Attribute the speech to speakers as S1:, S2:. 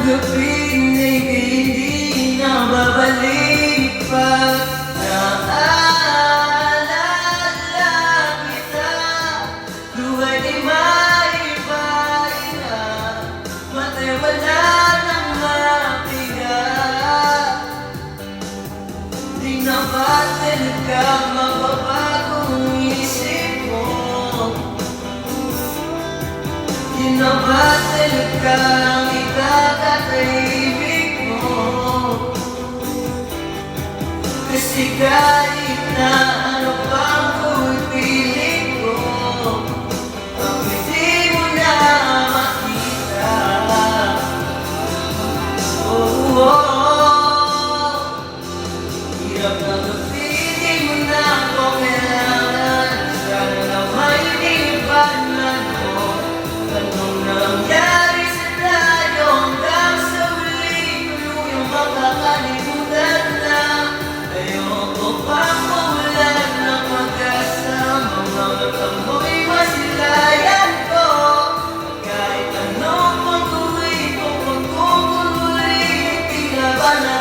S1: gabing hindi na babalik pa. Naalala kita, luhay di maipahinga, matay wala nang mapiga. Di na ba talaga mapapagong isip mo? Di na ba talaga ang ikakatahimik mo? Kasi kahit na ano pang pagpilit ko, ang hindi mo na makita. Oh, oh, oh. Hirap na gapitin mo na ako kailangan. Sana na may inibanan mo. Anong nangyari sa tayo hanggang sa huli? Tuluyang makakalimutan na. Ayoko pang mawalan ng pag-asa. Mga mata mo'y masilayan ko. Kahit ano pang gawin ko, pagkukuloy, tila ba na